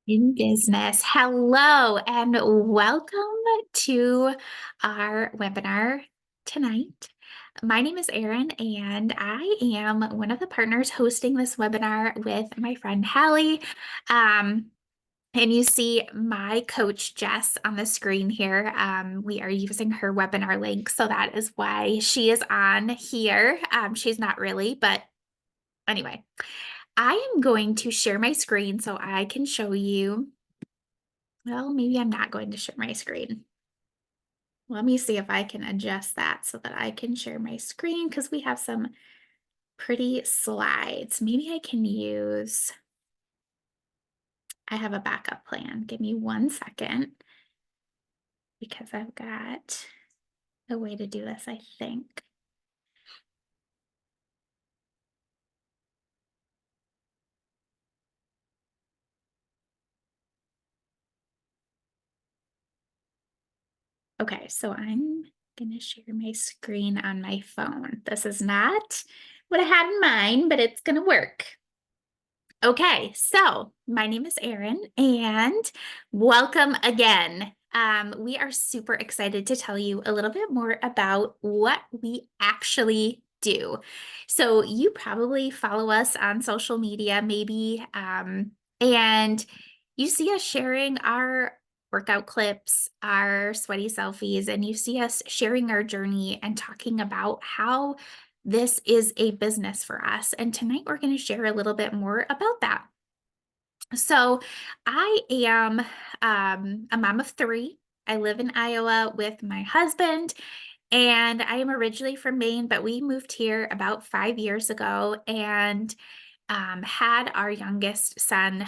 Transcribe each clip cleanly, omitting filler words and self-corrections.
In business. Hello and welcome to our webinar tonight. My name is Erin and I am one of the partners hosting this webinar with my friend Hallie. And you see my coach Jess on the screen here. We are using her webinar link, so that is why she is on here. She's not really, but anyway, I am going to share my screen so I can show you. Well, maybe I'm not going to share my screen. Let me see if I can adjust that so that I can share my screen because we have some pretty slides. Maybe I can use, I have a backup plan. Give me 1 second because I've got a way to do this, I think. Okay, so I'm gonna share my screen on my phone. This is not what I had in mind, but it's gonna work. Okay, so my name is Erin and welcome again. We are super excited to tell you a little bit more about what we actually do. So you probably follow us on social media, maybe, and you see us sharing our workout clips, our sweaty selfies, and you see us sharing our journey and talking about how this is a business for us. And tonight we're going to share a little bit more about that. So I am a mom of three. I live in Iowa with my husband, and I am originally from Maine, but we moved here about 5 years ago and had our youngest son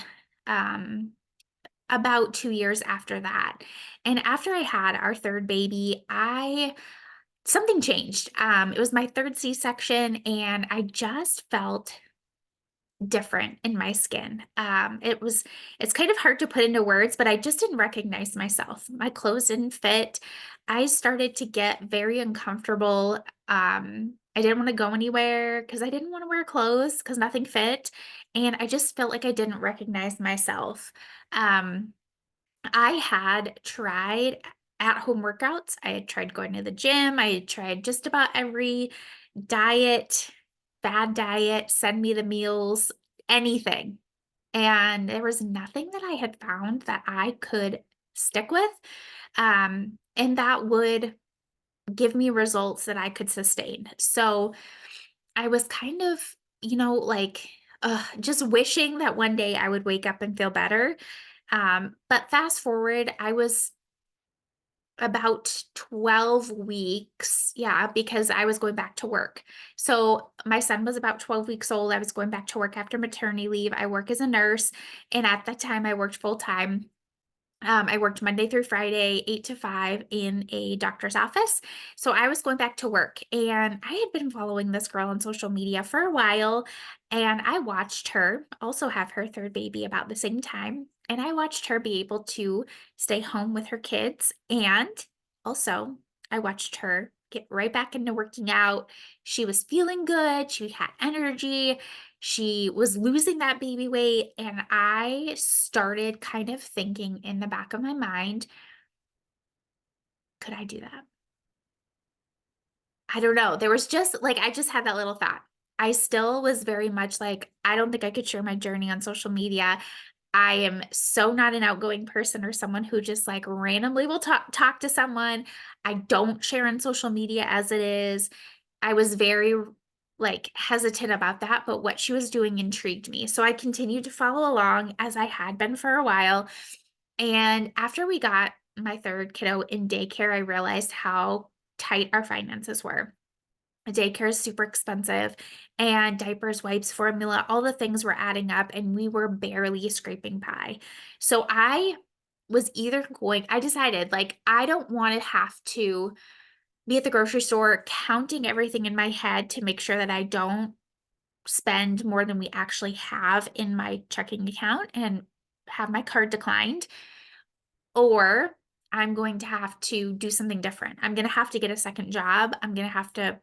about 2 years after that. And after I had our third baby, something changed. It was my third C-section, and I just felt different in my skin. It's kind of hard to put into words, but I just didn't recognize myself. My clothes didn't fit. I started to get very uncomfortable. I didn't want to go anywhere because I didn't want to wear clothes because nothing fit. And I just felt like I didn't recognize myself. Um, I had tried at-home workouts. I had tried going to the gym. I had tried just about every diet, bad diet, send me the meals, anything. And there was nothing that I had found that I could stick with, and that would give me results that I could sustain. So I was kind of, like, just wishing that one day I would wake up and feel better. But fast forward, I was about 12 weeks. Yeah, because I was going back to work. So my son was about 12 weeks old. I was going back to work after maternity leave. I work as a nurse, and at that time I worked full time. I worked Monday through Friday, 8 to 5 in a doctor's office. So I was going back to work, and I had been following this girl on social media for a while, and I watched her also have her third baby about the same time. And I watched her be able to stay home with her kids. And also, I watched her get right back into working out. She was feeling good. She had energy. She was losing that baby weight, and I started kind of thinking in the back of my mind, could I do that? I don't know. There was just like, I just had that little thought. I still was very much like, I don't think I could share my journey on social media. I am so not an outgoing person or someone who just like randomly will talk to someone. I don't share on social media as it is. I was very like hesitant about that, but what she was doing intrigued me. So I continued to follow along as I had been for a while. And after we got my third kiddo in daycare, I realized how tight our finances were. Daycare is super expensive, and diapers, wipes, formula, all the things were adding up, and we were barely scraping by. So I decided, like, I don't want to have to be at the grocery store counting everything in my head to make sure that I don't spend more than we actually have in my checking account and have my card declined, or I'm going to have to do something different. I'm going to have to get a second job. I'm going to have to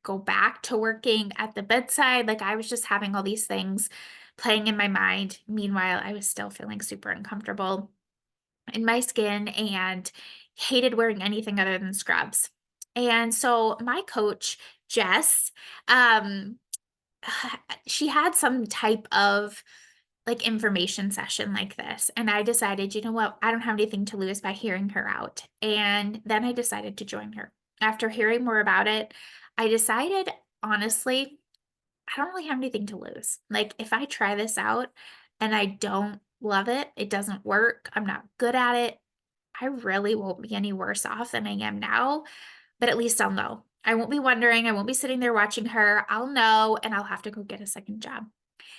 go back to working at the bedside. Like, I was just having all these things playing in my mind. Meanwhile, I was still feeling super uncomfortable in my skin and hated wearing anything other than scrubs. And so my coach, Jess, um, she had some type of like information session like this. And I decided, you know what? I don't have anything to lose by hearing her out. And then I decided to join her. After hearing more about it, I decided, honestly, I don't really have anything to lose. Like, if I try this out and I don't love it, it doesn't work, I'm not good at it, I really won't be any worse off than I am now, but at least I'll know. I won't be wondering, I won't be sitting there watching her. I'll know, and I'll have to go get a second job.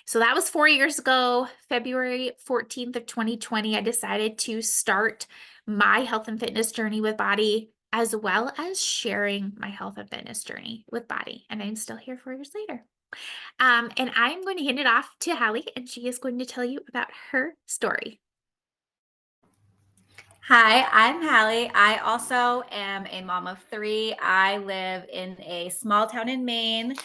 So that was 4 years ago, February 14th of 2020, I decided to start my health and fitness journey with Body, as well as sharing my health and fitness journey with Body, and I'm still here 4 years later. And I'm going to hand it off to Hallie, and she is going to tell you about her story. Hi, I'm Hallie. I also am a mom of three. I live in a small town in Maine.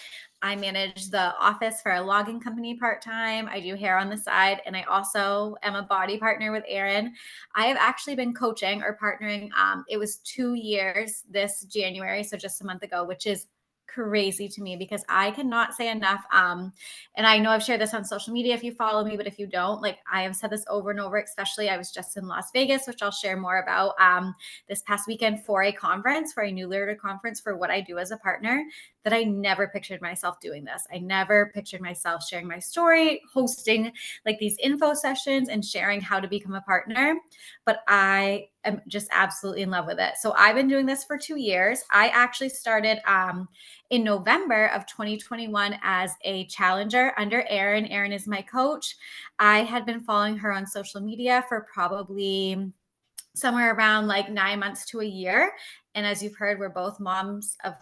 I manage the office for a logging company part time. I do hair on the side, and I also am a body partner with Erin. I have actually been coaching or partnering. It was 2 years this January, so just a month ago, which is crazy to me because I cannot say enough. And I know I've shared this on social media if you follow me, but if you don't, like I have said this over and over, especially I was just in Las Vegas, which I'll share more about this past weekend for a conference, for a new leader conference for what I do as a partner, that I never pictured myself doing this. I never pictured myself sharing my story, hosting like these info sessions and sharing how to become a partner. But I am just absolutely in love with it. So I've been doing this for 2 years. I actually started in November of 2021 as a challenger under Erin. Erin is my coach. I had been following her on social media for probably somewhere around like 9 months to a year. And as you've heard, we're both moms of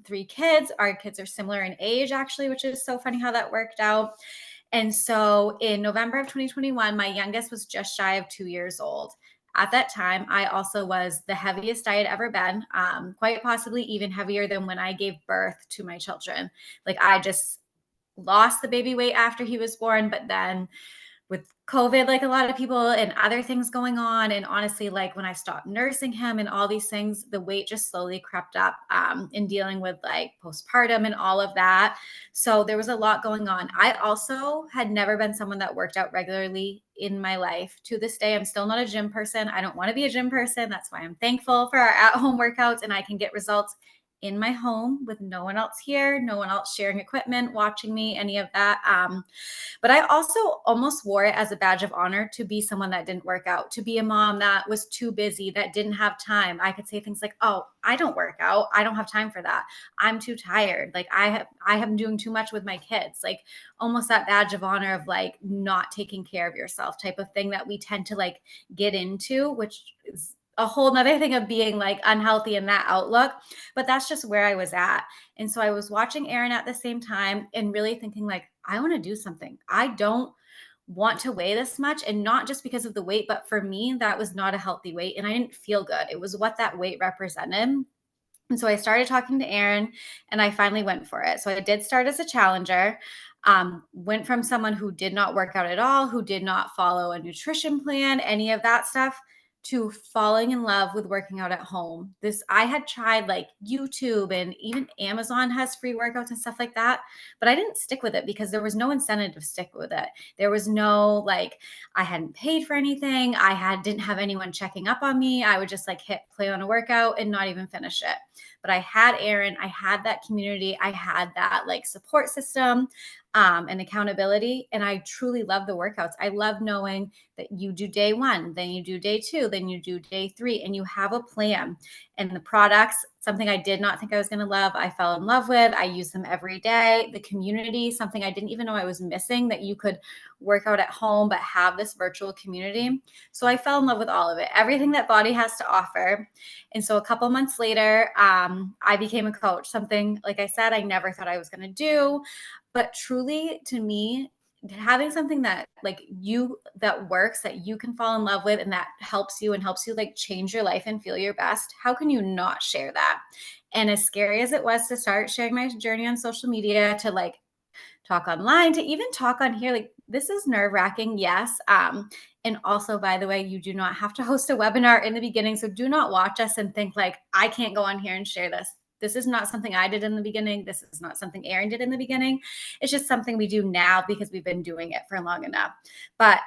three kids. Our kids are similar in age, actually, which is so funny how that worked out. And so in November of 2021, my youngest was just shy of 2 years old. At that time, I also was the heaviest I had ever been, quite possibly even heavier than when I gave birth to my children. Like I just lost the baby weight after he was born, but then with COVID, like a lot of people and other things going on. And honestly, like when I stopped nursing him and all these things, the weight just slowly crept up in dealing with like postpartum and all of that. So there was a lot going on. I also had never been someone that worked out regularly in my life. To this day, I'm still not a gym person. I don't want to be a gym person. That's why I'm thankful for our at home workouts and I can get results in my home with no one else here, no one else sharing equipment, watching me, any of that. But I also almost wore it as a badge of honor to be someone that didn't work out, to be a mom that was too busy, that didn't have time. I could say things like, "Oh, I don't work out. I don't have time for that. I'm too tired. Like I am doing too much with my kids." Like almost that badge of honor of like not taking care of yourself type of thing that we tend to like get into, which is a whole nother thing of being like unhealthy in that outlook. But that's just where I was at. And so I was watching Erin at the same time and really thinking like, I want to do something. I don't want to weigh this much, and not just because of the weight, but for me that was not a healthy weight and I didn't feel good. It was what that weight represented. And so I started talking to Erin and I finally went for it. So I did start as a challenger. Went from someone who did not work out at all, who did not follow a nutrition plan, any of that stuff, to falling in love with working out at home. This I had tried like YouTube and even Amazon has free workouts and stuff like that, but I didn't stick with it because there was no incentive to stick with it. There was no like I hadn't paid for anything. Didn't have anyone checking up on me. I would just like hit play on a workout and not even finish it. But I had Erin, I had that community, I had that like support system and accountability. And I truly love the workouts. I love knowing that you do day one, then you do day two, then you do day three, and you have a plan. And the products, something I did not think I was going to love, I fell in love with. I use them every day. The community, something I didn't even know I was missing, that you could work out at home, but have this virtual community. So I fell in love with all of it, everything that Body has to offer. And so a couple months later, I became a coach, something, like I said, I never thought I was going to do. But truly, to me, having something that like you that works, that you can fall in love with and that helps you like change your life and feel your best, how can you not share that? And as scary as it was to start sharing my journey on social media, to like talk online to even talk on here. Like, this is nerve wracking, yes. And also, by the way, you do not have to host a webinar in the beginning. So do not watch us and think like, I can't go on here and share this. This is not something I did in the beginning. This is not something Erin did in the beginning. It's just something we do now because we've been doing it for long enough. But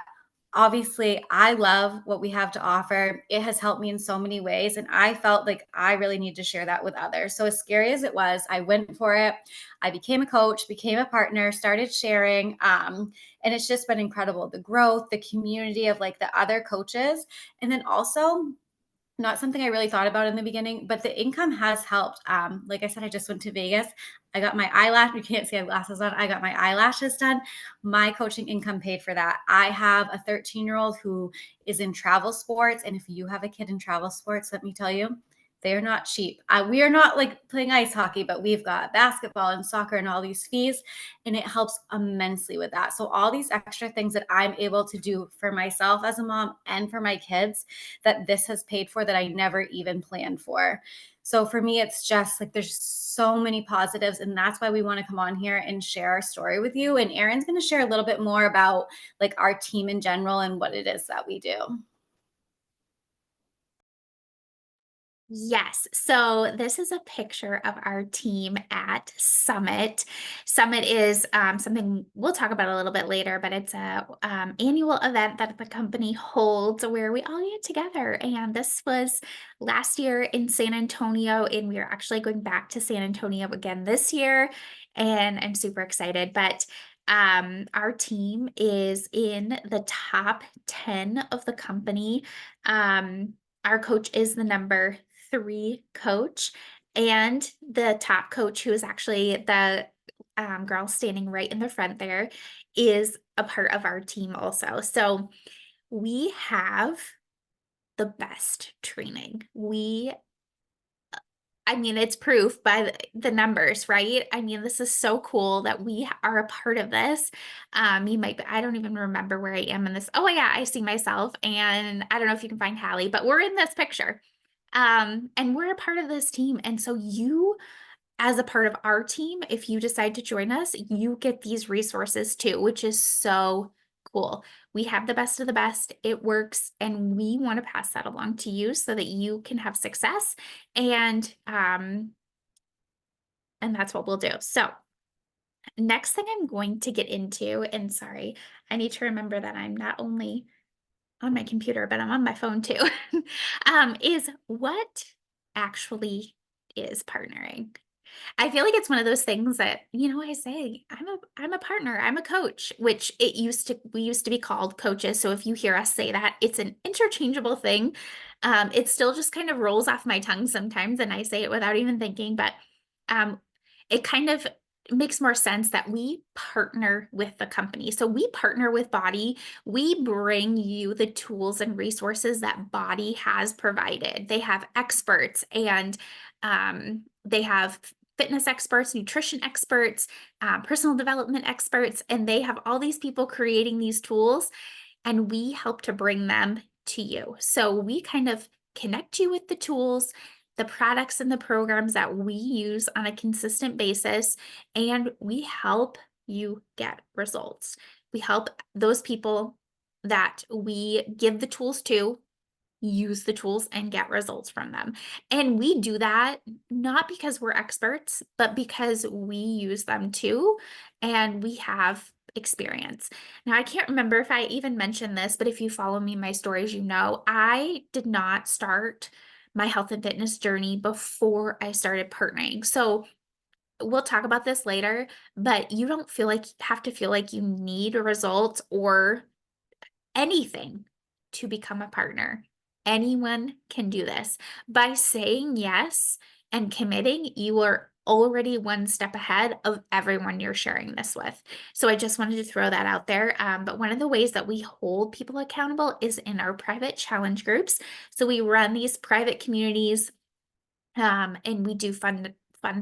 obviously, I love what we have to offer. It has helped me in so many ways. And I felt like I really need to share that with others. So, as scary as it was, I went for it. I became a coach, became a partner, started sharing. And it's just been incredible, the growth, the community of like the other coaches. And then also, not something I really thought about in the beginning, but the income has helped. Like I said, I just went to Vegas. I got my eyelash. You can't see I have glasses on. I got my eyelashes done. My coaching income paid for that. I have a 13-year-old who is in travel sports. And if you have a kid in travel sports, let me tell you, they are not cheap. We are not like playing ice hockey, but we've got basketball and soccer and all these fees, and it helps immensely with that. So all these extra things that I'm able to do for myself as a mom and for my kids, that this has paid for, that I never even planned for. So for me, it's just like there's so many positives, and that's why we want to come on here and share our story with you. And Erin's going to share a little bit more about like our team in general and what it is that we do. Yes. So this is a picture of our team at Summit. Summit is something we'll talk about a little bit later, but it's a annual event that the company holds where we all get together. And this was last year in San Antonio, and we are actually going back to San Antonio again this year. And I'm super excited. But our team is in the top 10 of the company. Our coach is the number 3 coach, and the top coach, who is actually the girl standing right in the front there, is a part of our team also. So we have the best training. I mean, it's proof by the numbers, right? I mean, this is so cool that we are a part of this. I don't even remember where I am in this. Oh yeah, I see myself, and I don't know if you can find Hallie, but we're in this picture. And we're a part of this team. And so you, as a part of our team, if you decide to join us, you get these resources too, which is so cool. We have the best of the best. It works, and we want to pass that along to you so that you can have success. And that's what we'll do. So next thing I'm going to get into, and sorry, I need to remember that I'm not only on my computer, but I'm on my phone too, is what actually is partnering. I feel like it's one of those things that, I say, I'm a partner, I'm a coach, which we used to be called coaches. So if you hear us say that, it's an interchangeable thing. It still just kind of rolls off my tongue sometimes, and I say it without even thinking, but um, it kind of makes more sense that we partner with the company. So we partner with Body. We bring you the tools and resources that Body has provided. They have experts, and they have fitness experts, nutrition experts, personal development experts, and they have all these people creating these tools, and we help to bring them to you. So we kind of connect you with the tools, the products, and the programs that we use on a consistent basis, and we help you get results. We help those people that we give the tools to use the tools and get results from them. And we do that not because we're experts, but because we use them too, and we have experience. Now, I can't remember if I even mentioned this, but if you follow me in my stories, I did not start my health and fitness journey before I started partnering. So we'll talk about this later, but you don't have to feel like you need results or anything to become a partner. Anyone can do this. By saying yes and committing, you are already one step ahead of everyone you're sharing this with. So I just wanted to throw that out there. But one of the ways that we hold people accountable is in our private challenge groups. So we run these private communities, and we do fun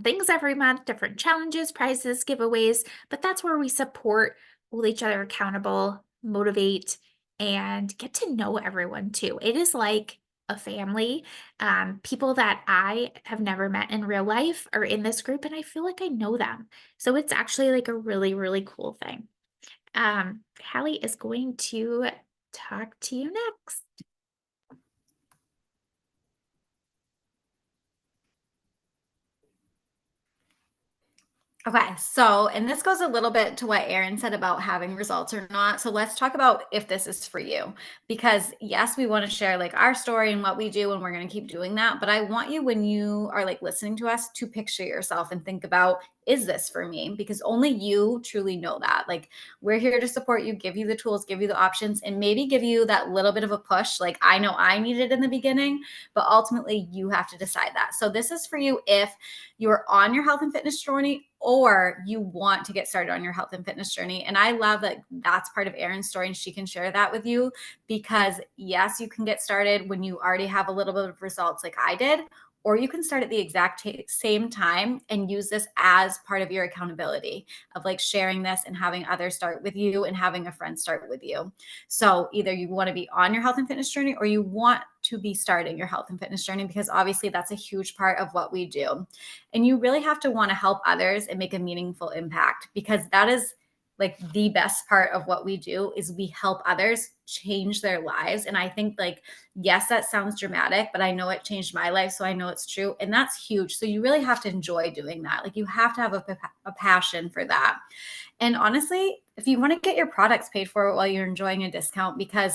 things every month, different challenges, prizes, giveaways. But that's where we support, hold each other accountable, motivate, and get to know everyone too. It is like a family, people that I have never met in real life are in this group, and I feel like I know them. So it's actually like a really, really cool thing. Hallie is going to talk to you next. Okay, so, and this goes a little bit to what Erin said about having results or not. So let's talk about if this is for you. Because yes, we want to share like our story and what we do, and we're going to keep doing that. But I want you, when you are like listening to us, to picture yourself and think about, is this for me? Because only you truly know that. Like, we're here to support you, give you the tools, give you the options, and maybe give you that little bit of a push. Like, I know I needed in the beginning, but ultimately you have to decide that. So this is for you if you're on your health and fitness journey, or you want to get started on your health and fitness journey. And I love that that's part of Erin's story, and she can share that with you, because yes, you can get started when you already have a little bit of results like I did, or you can start at the exact same time and use this as part of your accountability of like sharing this and having others start with you and having a friend start with you. So either you want to be on your health and fitness journey, or you want to be starting your health and fitness journey, because obviously that's a huge part of what we do. And you really have to want to help others and make a meaningful impact, because that is like the best part of what we do, is we help others change their lives. And I think, like, yes, that sounds dramatic, but I know it changed my life, so I know it's true, and that's huge. So you really have to enjoy doing that. Like, you have to have a passion for that. And honestly, if you want to get your products paid for while you're enjoying a discount, because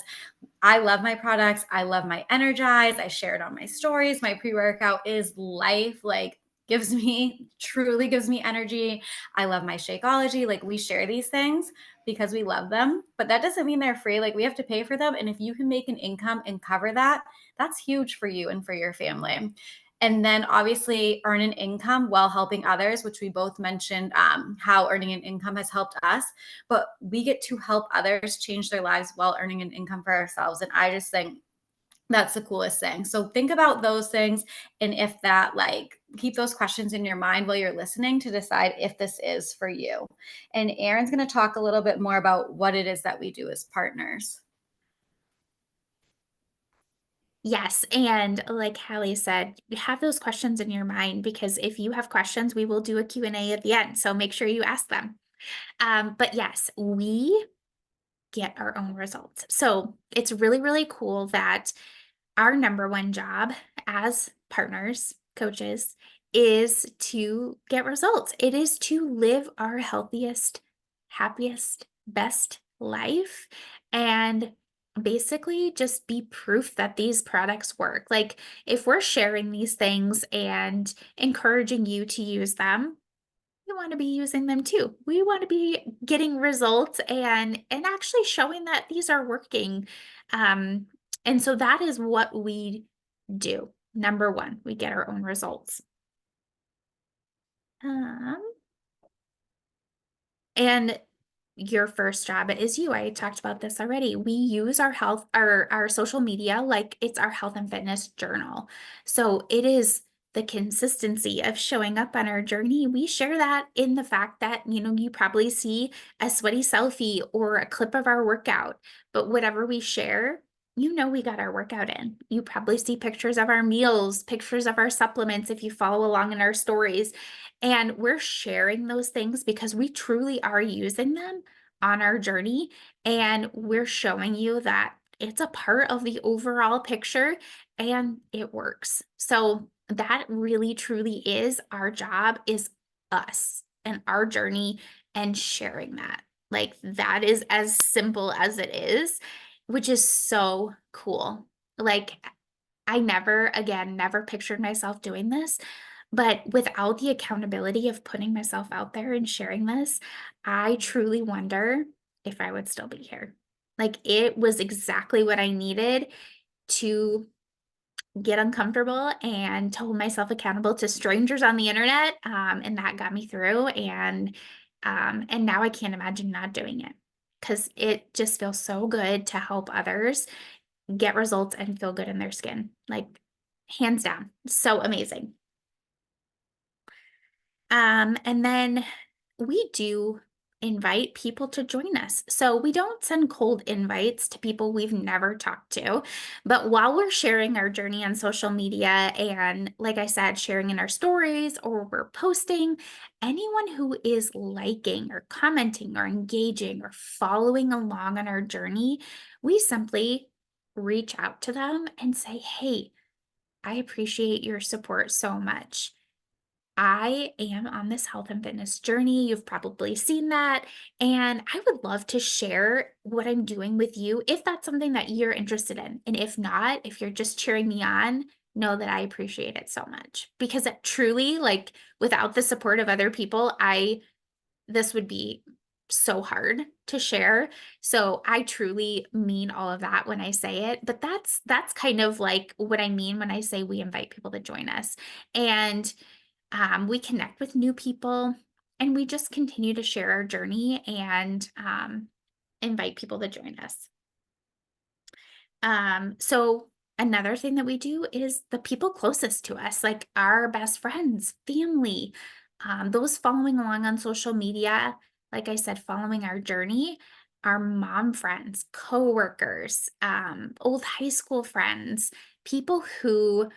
I love my products, I love my Energize, I share it on my stories. My pre-workout is life. Like, truly gives me energy. I love my Shakeology. Like, we share these things because we love them, but that doesn't mean they're free. Like, we have to pay for them. And if you can make an income and cover that, that's huge for you and for your family. And then obviously earn an income while helping others, which we both mentioned, how earning an income has helped us, but we get to help others change their lives while earning an income for ourselves. And I just think that's the coolest thing. So think about those things. And if that, like, keep those questions in your mind while you're listening to decide if this is for you. And Erin's going to talk a little bit more about what it is that we do as partners. Yes, and like Hallie said, have those questions in your mind, because if you have questions, we will do a Q&A at the end. So make sure you ask them. But yes, we get our own results. So it's really, really cool that our number one job as partners, coaches, is to get results. It is to live our healthiest, happiest, best life, and basically just be proof that these products work. Like, if we're sharing these things and encouraging you to use them, we want to be using them too. We want to be getting results and actually showing that these are working. Um, and so that is what we do. Number one, we get our own results. Um, and your first job is you. I talked about this already. We use our social media like it's our health and fitness journal. So it is the consistency of showing up on our journey. We share that in the fact that, you probably see a sweaty selfie or a clip of our workout, but whatever we share, we got our workout in. You probably see pictures of our meals, pictures of our supplements if you follow along in our stories. And we're sharing those things because we truly are using them on our journey. And we're showing you that it's a part of the overall picture and it works. So that really truly is our job, is us and our journey and sharing that. Like, that is as simple as it is, which is so cool. Like, I never pictured myself doing this, but without the accountability of putting myself out there and sharing this, I truly wonder if I would still be here. Like, it was exactly what I needed to get uncomfortable and to hold myself accountable to strangers on the internet. And that got me through. And now I can't imagine not doing it, because it just feels so good to help others get results and feel good in their skin. Like, hands down, so amazing. And then we do invite people to join us. So we don't send cold invites to people we've never talked to. But while we're sharing our journey on social media and, like I said, sharing in our stories or we're posting, anyone who is liking or commenting or engaging or following along on our journey, we simply reach out to them and say, hey, I appreciate your support so much. I am on this health and fitness journey. You've probably seen that. And I would love to share what I'm doing with you if that's something that you're interested in. And if not, if you're just cheering me on, know that I appreciate it so much because it truly, like, without the support of other people, this would be so hard to share. So I truly mean all of that when I say it, but that's kind of like what I mean when I say we invite people to join us. And we connect with new people and we just continue to share our journey and invite people to join us. So another thing that we do is the people closest to us, like our best friends, family, those following along on social media, like I said, following our journey, our mom friends, coworkers, old high school friends, people who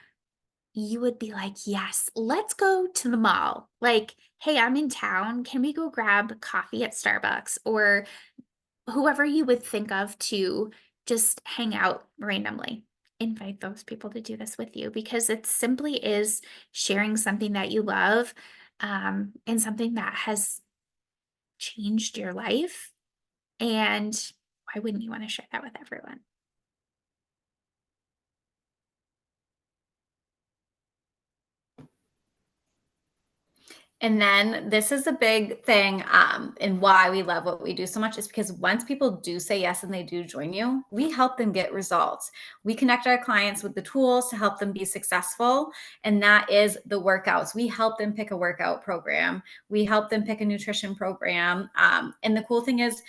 you would be like, "Yes, let's go to the mall." Like, "Hey, I'm in town. Can we go grab coffee at Starbucks?" Or whoever you would think of to just hang out randomly. Invite those people to do this with you because it simply is sharing something that you love, and something that has changed your life. And why wouldn't you want to share that with everyone? And then this is a big thing, and why we love what we do so much is because once people do say yes and they do join you, we help them get results. We connect our clients with the tools to help them be successful, and that is the workouts. We help them pick a workout program. We help them pick a nutrition program. And the cool thing is,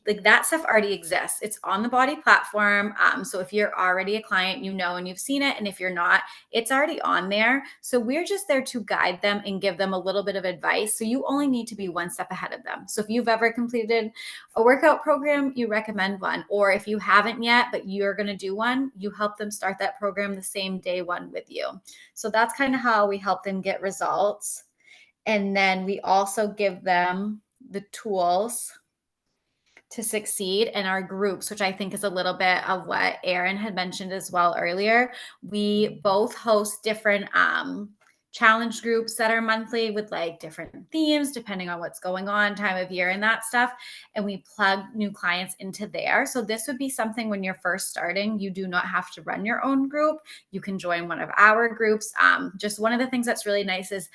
like that stuff already exists. It's on the Body platform. So if you're already a client, you know, and you've seen it. And if you're not, it's already on there. So we're just there to guide them and give them a little bit of advice. So you only need to be one step ahead of them. So if you've ever completed a workout program, you recommend one. Or if you haven't yet, but you're going to do one, you help them start that program the same day one with you. So that's kind of how we help them get results. And then we also give them the tools to succeed in our groups, which I think is a little bit of what Erin had mentioned as well earlier. We both host different challenge groups that are monthly with like different themes depending on what's going on, time of year, and that stuff. And we plug new clients into there. So this would be something when you're first starting, you do not have to run your own group. You can join one of our groups. Just one of the things that's really nice is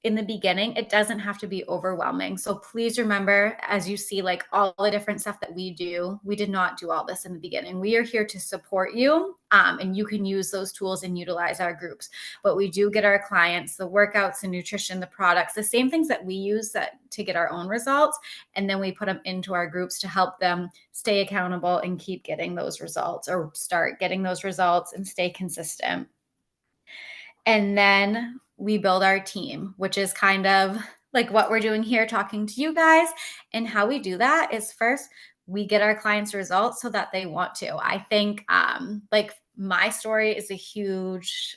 in the beginning, it doesn't have to be overwhelming. So please remember, as you see, like all the different stuff that we do, we did not do all this in the beginning. We are here to support you, and you can use those tools and utilize our groups. But we do get our clients the workouts, the nutrition, the products, the same things that we use to get our own results. And then we put them into our groups to help them stay accountable and keep getting those results or start getting those results and stay consistent. And then we build our team, which is kind of like what we're doing here, talking to you guys. And how we do that is first, we get our clients results so that they want to. I think like my story is a huge,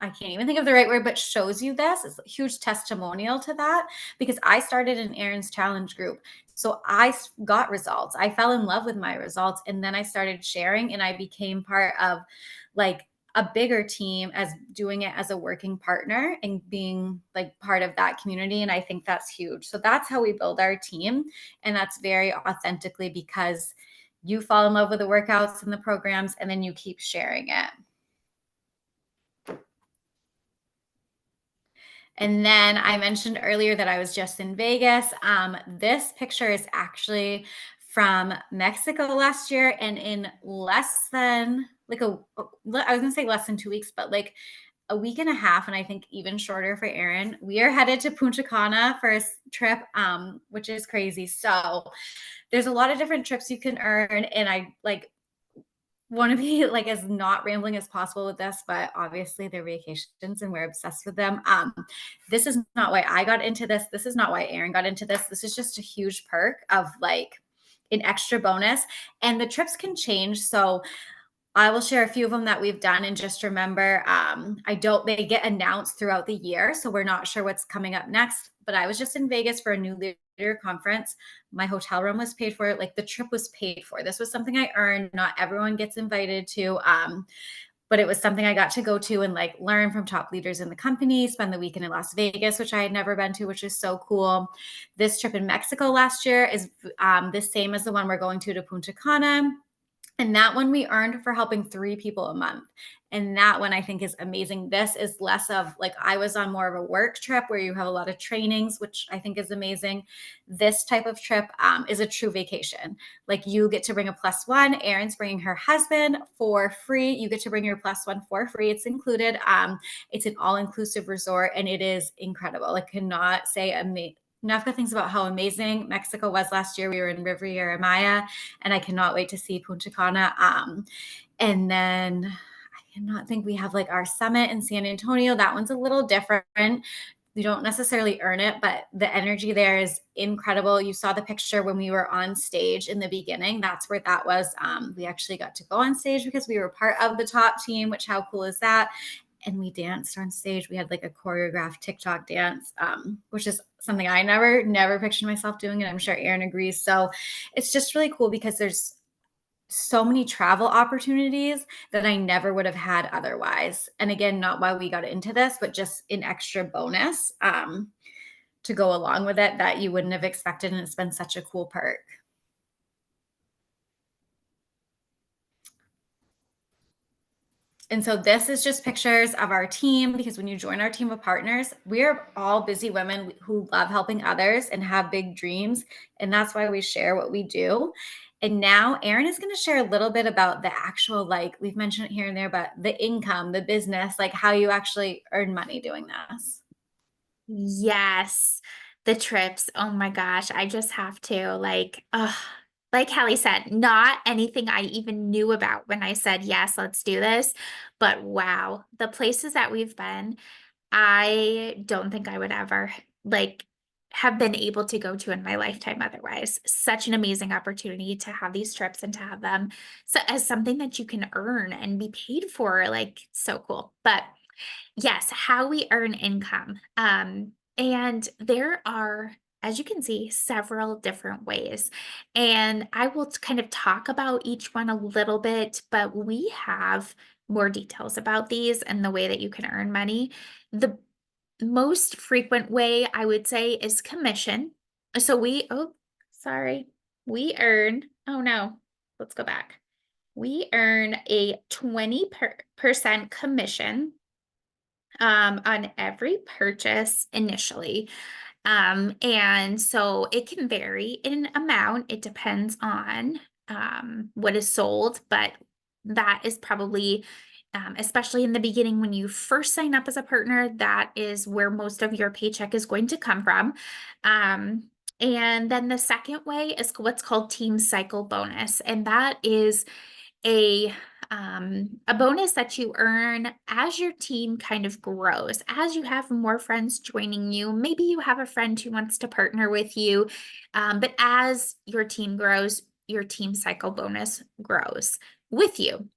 I can't even think of the right word, but shows you this. It's a huge testimonial to that because I started in Erin's challenge group. So I got results. I fell in love with my results. And then I started sharing and I became part of like a bigger team as doing it as a working partner and being like part of that community. And I think that's huge. So that's how we build our team. And that's very authentically because you fall in love with the workouts and the programs, and then you keep sharing it. And then I mentioned earlier that I was just in Vegas. This picture is actually from Mexico last year, and in less than like I was gonna say less than 2 weeks, but like a week and a half, and I think even shorter for Erin, we are headed to Punta Cana for a trip, which is crazy. So there's a lot of different trips you can earn, and I like want to be like as not rambling as possible with this, but obviously they're vacations and we're obsessed with them. This is not why I got into this. This is not why Aaron got into this. This is just a huge perk of like an extra bonus. And the trips can change. So I will share a few of them that we've done, and just remember, they get announced throughout the year. So we're not sure what's coming up next. But I was just in Vegas for a new leader conference. My hotel room was paid for. Like the trip was paid for. This was something I earned. Not everyone gets invited to. But it was something I got to go to and like learn from top leaders in the company, spend the weekend in Las Vegas, which I had never been to, which is so cool. This trip in Mexico last year is the same as the one we're going to Punta Cana. And that one we earned for helping 3 people a month. And that one I think is amazing. This is less of like, I was on more of a work trip where you have a lot of trainings, which I think is amazing. This type of trip is a true vacation. Like you get to bring a +1. Erin's bringing her husband for free. You get to bring your +1 for free. It's included. It's an all-inclusive resort and it is incredible. I cannot say enough good things about how amazing Mexico was last year. We were in Riviera Maya, and I cannot wait to see Punta Cana. And then I cannot think we have like our summit in San Antonio. That one's a little different. You don't necessarily earn it, but the energy there is incredible. You saw the picture when we were on stage in the beginning. That's where that was. We actually got to go on stage because we were part of the top team, which how cool is that? And we danced on stage. We had like a choreographed TikTok dance, which is something I never pictured myself doing. And I'm sure Aaron agrees. So it's just really cool because there's so many travel opportunities that I never would have had otherwise. And again, not why we got into this, but just an extra bonus to go along with it that you wouldn't have expected. And it's been such a cool perk. And so this is just pictures of our team because when you join our team of partners, we're all busy women who love helping others and have big dreams. And that's why we share what we do. And now Erin is going to share a little bit about the actual, like we've mentioned it here and there, but the income, the business, like how you actually earn money doing this. Yes, the trips. Oh my gosh, I just have to like Hallie said, not anything I even knew about when I said, yes, let's do this. But wow, the places that we've been, I don't think I would ever like have been able to go to in my lifetime otherwise. Such an amazing opportunity to have these trips and to have them so as something that you can earn and be paid for, like so cool. But yes, how we earn income. And there are, as you can see, several different ways. And I will kind of talk about each one a little bit, but we have more details about these and the way that you can earn money. The most frequent way I would say is commission. So sorry, we earn, oh no, let's go back. We earn a 20% commission on every purchase initially. And so it can vary in amount. It depends on what is sold, but that is probably, especially in the beginning when you first sign up as a partner, that is where most of your paycheck is going to come from. And then the second way is what's called team cycle bonus, and that is a a bonus that you earn as your team kind of grows, as you have more friends joining you. Maybe you have a friend who wants to partner with you, but as your team grows, your team cycle bonus grows with you.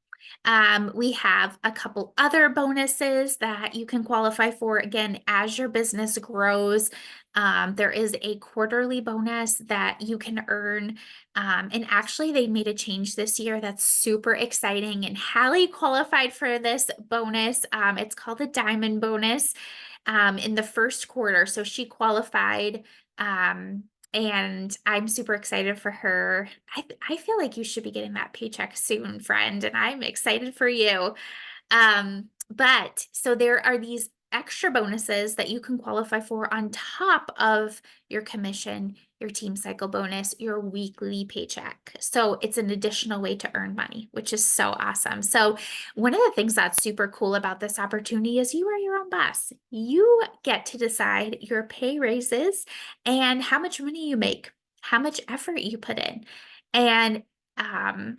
We have a couple other bonuses that you can qualify for. Again, as your business grows, there is a quarterly bonus that you can earn. And actually, they made a change this year that's super exciting. And Hallie qualified for this bonus. It's called the Diamond Bonus in the first quarter. So she qualified. And I'm super excited for her. I feel like you should be getting that paycheck soon, friend, and I'm excited for you. But so there are these extra bonuses that you can qualify for on top of your commission, your team cycle bonus, your weekly paycheck. So it's an additional way to earn money, which is so awesome. So one of the things that's super cool about this opportunity is you are your own boss. You get to decide your pay raises and how much money you make, how much effort you put in. And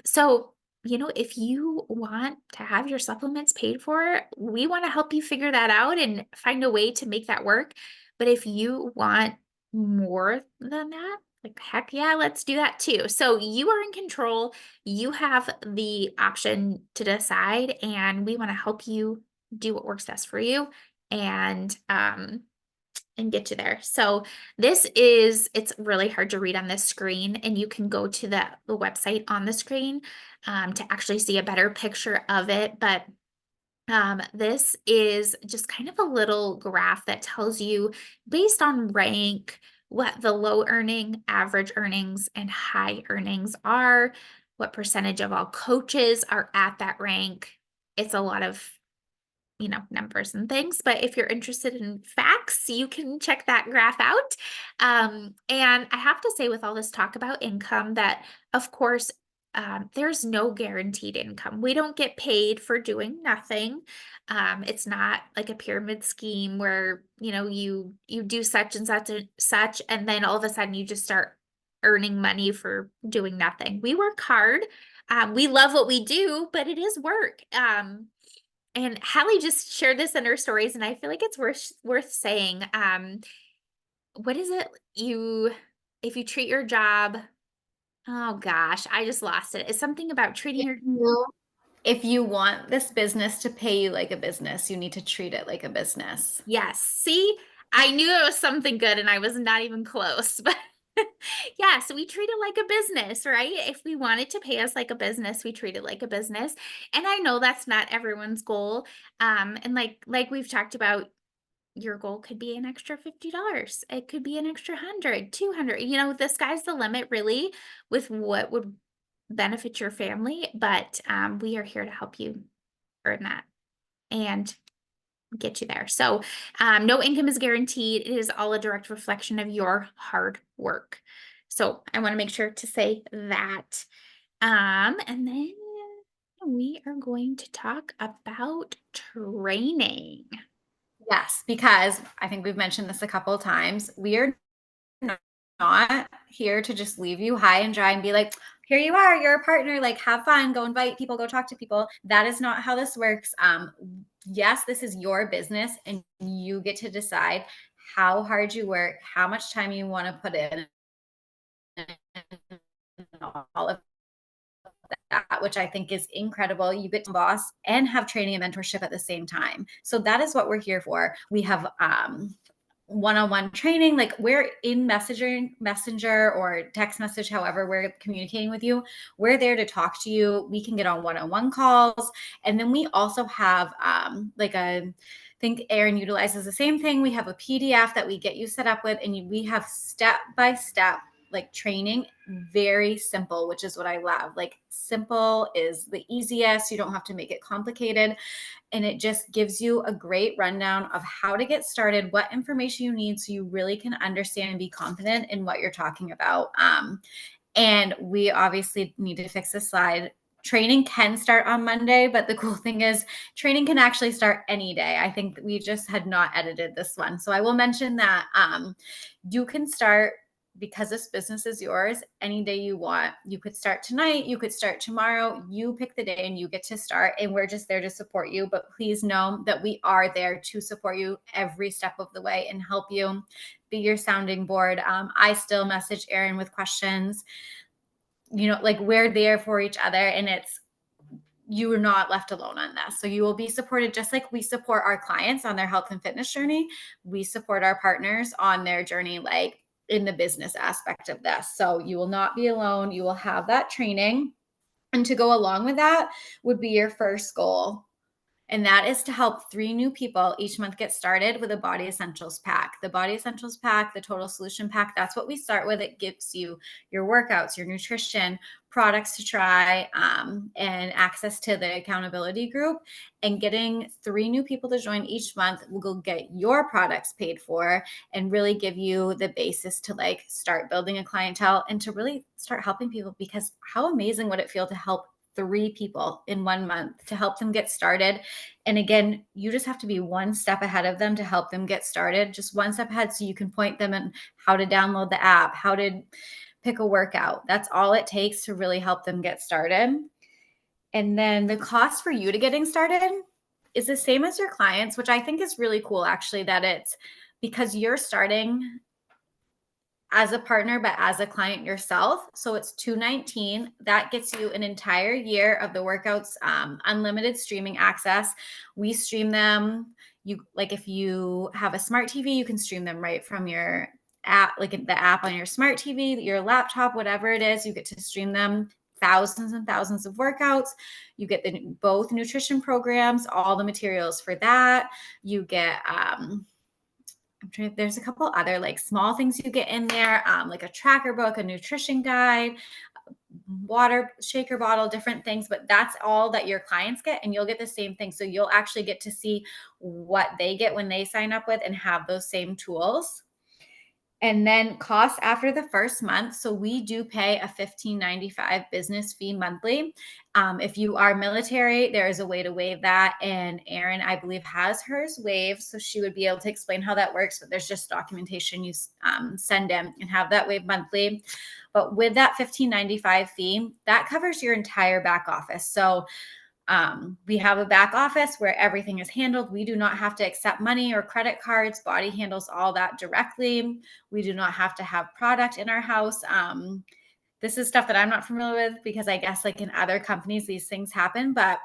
so if you want to have your supplements paid for, we want to help you figure that out and find a way to make that work. But if you want more than that, like, heck yeah, let's do that too. So you are in control. You have the option to decide, and we want to help you do what works best for you. And get you there. So it's really hard to read on this screen, and you can go to the website on the screen to actually see a better picture of it. But this is just kind of a little graph that tells you, based on rank, what the low earning, average earnings, and high earnings are, what percentage of all coaches are at that rank. It's a lot of numbers and things. But if you're interested in facts, you can check that graph out. And I have to say, with all this talk about income, that of course, there's no guaranteed income. We don't get paid for doing nothing. It's not like a pyramid scheme where, you do such and such and such, and then all of a sudden you just start earning money for doing nothing. We work hard. We love what we do, but it is work. And Hallie just shared this in her stories, and I feel like it's worth saying. What is it? If you treat your job, oh gosh, I just lost it. It's something about treating your If you want this business to pay you like a business, you need to treat it like a business. Yes. See, I knew it was something good, and I was not even close. But yeah, so we treat it like a business, right? If we wanted to pay us like a business, we treat it like a business. And I know that's not everyone's goal. And like we've talked about, your goal could be an extra $50. It could be an extra 100, 200. The sky's the limit, really, with what would benefit your family. But we are here to help you earn that and get you there. So no income is guaranteed. It is all a direct reflection of your hard work. So I want to make sure to say that. And then we are going to talk about training. Yes, because I think we've mentioned this a couple of times. We are not here to just leave you high and dry and be like, here you are, you're a partner, like have fun, go invite people, go talk to people. That is not how this works. Yes, this is your business, and you get to decide how hard you work, how much time you want to put in, all of that, which I think is incredible. You get to boss and have training and mentorship at the same time. So that is what we're here for. We have one-on-one training, like we're in messenger or text message, however we're communicating with you, we're there to talk to you. We can get on one-on-one calls. And then we also have I think Erin utilizes the same thing. We have a PDF that we get you set up with, and we have step-by-step like training, very simple, which is what I love. Like simple is the easiest. You don't have to make it complicated. And it just gives you a great rundown of how to get started, what information you need so you really can understand and be confident in what you're talking about. And we obviously need to fix this slide. Training can start on Monday, but the cool thing is training can actually start any day. I think we just had not edited this one. So I will mention that you can start, because this business is yours, any day you want. You could start tonight, you could start tomorrow, you pick the day and you get to start, and we're just there to support you. But please know that we are there to support you every step of the way and help you, be your sounding board. I still message Erin with questions, like we're there for each other, and you are not left alone on this. So you will be supported just like we support our clients on their health and fitness journey. We support our partners on their journey, like in the business aspect of this. So you will not be alone. You will have that training. And to go along with that would be your first goal. And that is to help 3 new people each month get started with a Body Essentials pack. The Body Essentials pack, the Total Solution pack, that's what we start with. It gives you your workouts, your nutrition, products to try, and access to the accountability group. And getting 3 new people to join each month will get your products paid for and really give you the basis to like start building a clientele and to really start helping people. Because how amazing would it feel to help 3 people in 1 month, to help them get started? And again, you just have to be one step ahead of them to help them get started, just one step ahead, so you can point them in how to download the app, how to pick a workout. That's all it takes to really help them get started. And then the cost for you to getting started is the same as your clients, which I think is really cool actually, that it's because you're starting as a partner, but as a client yourself. So it's 219. That gets you an entire year of the workouts, unlimited streaming access. We stream them. You like if you have a smart TV, you can stream them right from your app, like the app on your smart TV, your laptop, whatever it is. You get to stream them. Thousands and thousands of workouts. You get both nutrition programs, all the materials for that. You get there's a couple other like small things you get in there, like a tracker book, a nutrition guide, water shaker bottle, different things, but that's all that your clients get, and you'll get the same thing. So you'll actually get to see what they get when they sign up with and have those same tools. And then costs after the first month. So we do pay a $15.95 business fee monthly. If you are military, there is a way to waive that. And Erin, I believe, has hers waived. So she would be able to explain how that works. But there's just documentation you send in and have that waived monthly. But with that $15.95 fee, that covers your entire back office. So we have a back office where everything is handled. We do not have to accept money or credit cards. Body handles all that directly. We do not have to have product in our house. This is stuff that I'm not familiar with because I guess like in other companies, these things happen, but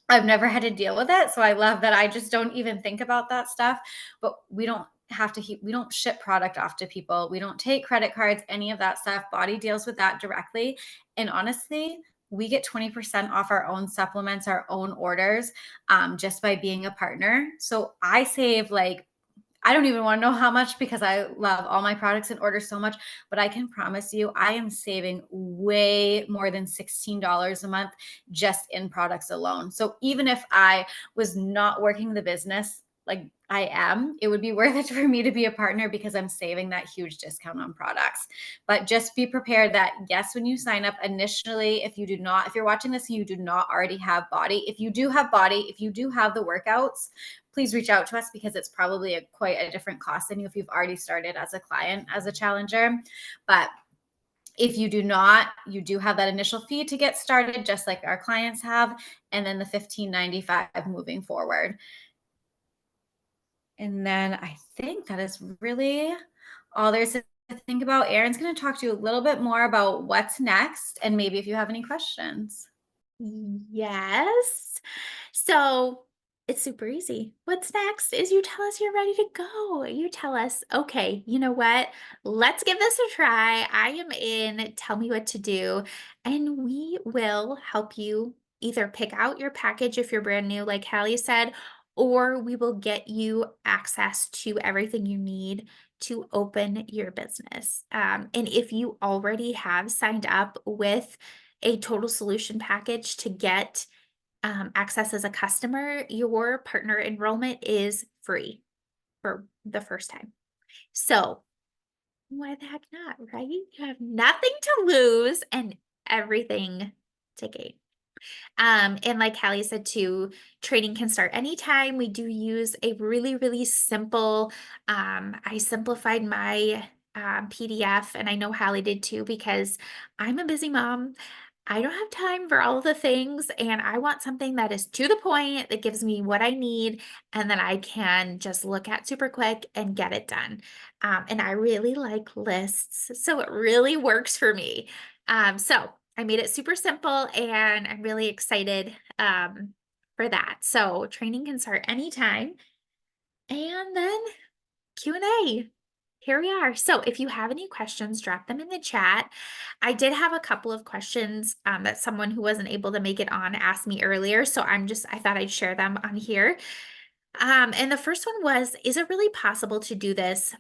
I've never had to deal with it. So I love that I just don't even think about that stuff, but we don't have to we don't ship product off to people. We don't take credit cards, any of that stuff. Body deals with that directly. And honestly, we get 20% off our own supplements, our own orders, just by being a partner. So I save like, I don't even want to know how much because I love all my products and order so much, but I can promise you I am saving way more than $16 a month just in products alone. So even if I was not working the business like I am, it would be worth it for me to be a partner because I'm saving that huge discount on products. But just be prepared that yes, when you sign up initially, if you're watching this and you do not already have body, if you do have body, if you do have the workouts, please reach out to us because it's probably quite a different cost than you if you've already started as a client, as a challenger. But if you do not, you do have that initial fee to get started, just like our clients have, and then the $15.95 moving forward. And then I think that is really all there's to think about. Erin's going to talk to you a little bit more about what's next and maybe if you have any questions. Yes. So it's super easy. What's next is you tell us you're ready to go. You tell us, okay, you know what? Let's give this a try. I am in. Tell me what to do. And we will help you either pick out your package if you're brand new, like Hallie said, or we will get you access to everything you need to open your business. And if you already have signed up with a total solution package to get access as a customer, your partner enrollment is free for the first time. So why the heck not, right? You have nothing to lose and everything to gain. And like Hallie said too, training can start anytime. We do use a really, really simple, I simplified my PDF, and I know Hallie did too, because I'm a busy mom. I don't have time for all of the things, and I want something that is to the point, that gives me what I need, and that I can just look at super quick and get it done. And I really like lists, so it really works for me. So I made it super simple, and I'm really excited for that. So training can start anytime. And then Q&A. Here we are. So if you have any questions, drop them in the chat. I did have a couple of questions that someone who wasn't able to make it on asked me earlier. So I thought I'd share them on here. And the first one was, is it really possible to do this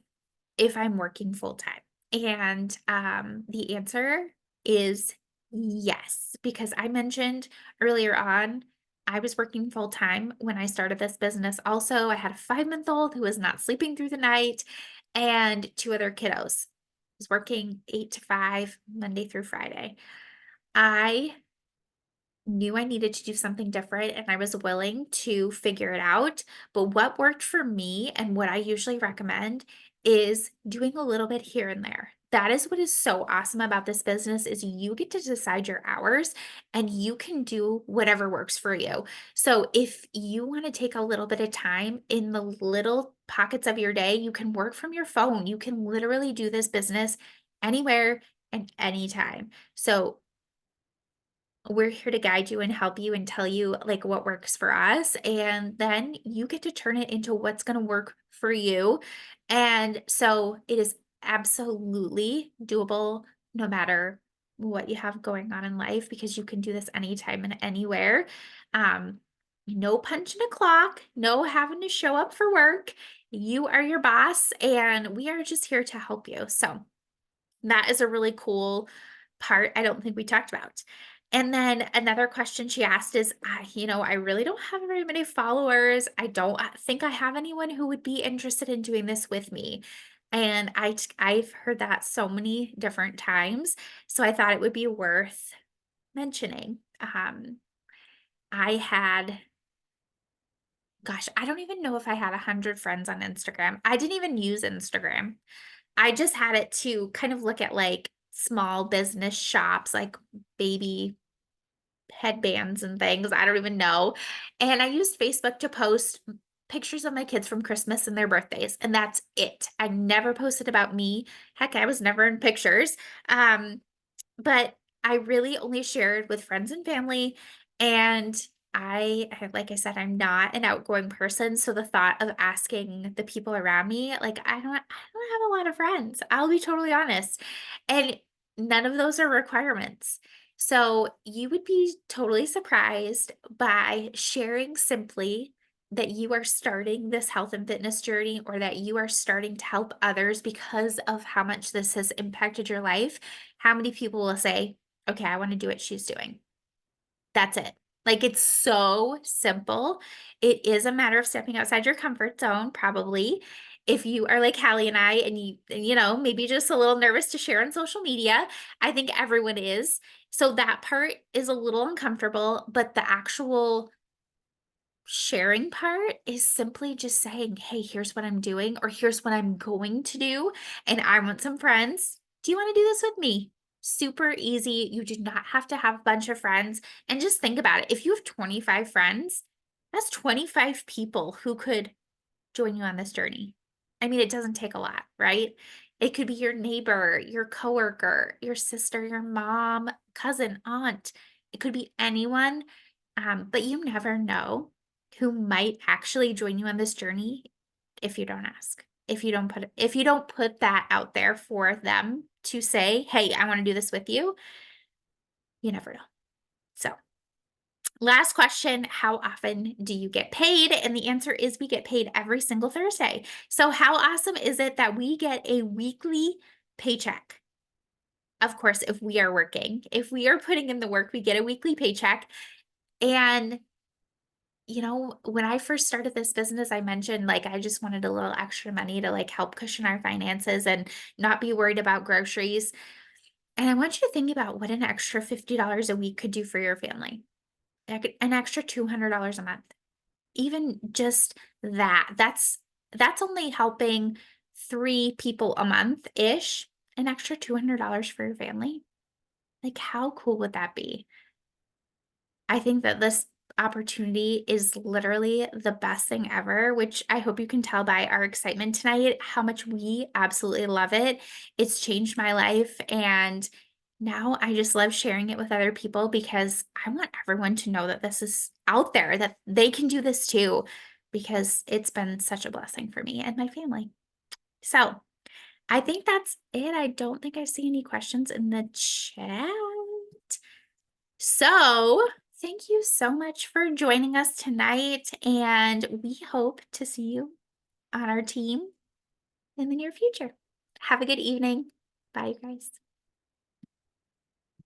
if I'm working full time? And the answer is yes, because I mentioned earlier on, I was working full time when I started this business. Also, I had a 5-month-old who was not sleeping through the night and 2 other kiddos. I was working 8 to 5, Monday through Friday. I knew I needed to do something different and I was willing to figure it out. But what worked for me and what I usually recommend is doing a little bit here and there. That is what is so awesome about this business is you get to decide your hours and you can do whatever works for you. So if you want to take a little bit of time in the little pockets of your day, you can work from your phone. You can literally do this business anywhere and anytime. So we're here to guide you and help you and tell you like what works for us. And then you get to turn it into what's going to work for you. And so it is absolutely doable no matter what you have going on in life because you can do this anytime and anywhere. Um, no punching a clock, no having to show up for work. You are your boss, and we are just here to help you. So, that is a really cool part I don't think we talked about. And then another question she asked is, I really don't have very many followers. I don't think I have anyone who would be interested in doing this with me. And I've heard that so many different times. So I thought it would be worth mentioning. I had, gosh, I don't even know if I had 100 friends on Instagram. I didn't even use Instagram. I just had it to kind of look at, like, small business shops, like baby headbands and things, I don't even know, and I used Facebook to post pictures of my kids from Christmas and their birthdays, and that's it. I never posted about me. Heck, I was never in pictures, um, but I really only shared with friends and family, and like I said, I'm not an outgoing person, so the thought of asking the people around me, like, I don't have a lot of friends, I'll be totally honest, and none of those are requirements. So, you would be totally surprised by sharing simply that you are starting this health and fitness journey or that you are starting to help others because of how much this has impacted your life. How many people will say, "Okay, I wanna do what she's doing." That's it. Like, it's so simple. It is a matter of stepping outside your comfort zone, probably. If you are like Hallie and I, and maybe just a little nervous to share on social media, I think everyone is. So that part is a little uncomfortable, but the actual sharing part is simply just saying, "Hey, here's what I'm doing," or "Here's what I'm going to do, and I want some friends. Do you wanna do this with me?" Super easy. You do not have to have a bunch of friends, and just think about it. If you have 25 friends, that's 25 people who could join you on this journey. I mean, it doesn't take a lot, right? It could be your neighbor, your coworker, your sister, your mom, cousin, aunt. It could be anyone, but you never know who might actually join you on this journey if you don't ask. If you don't put that out there for them to say, "Hey, I want to do this with you," you never know. So, last question, how often do you get paid? And the answer is we get paid every single Thursday. So, how awesome is it that we get a weekly paycheck? Of course, if we are working, if we are putting in the work, we get a weekly paycheck. And, when I first started this business, I mentioned like I just wanted a little extra money to like help cushion our finances and not be worried about groceries. And I want you to think about what an extra $50 a week could do for your family. An extra $200 a month. Even just that's only helping 3 people a month-ish, an extra $200 for your family. Like, how cool would that be? I think that this opportunity is literally the best thing ever, which I hope you can tell by our excitement tonight how much we absolutely love it. It's changed my life, and now I just love sharing it with other people because I want everyone to know that this is out there, that they can do this too, because it's been such a blessing for me and my family. So, I think that's it. I don't think I see any questions in the chat. So, thank you so much for joining us tonight, and we hope to see you on our team in the near future. Have a good evening. Bye, you guys.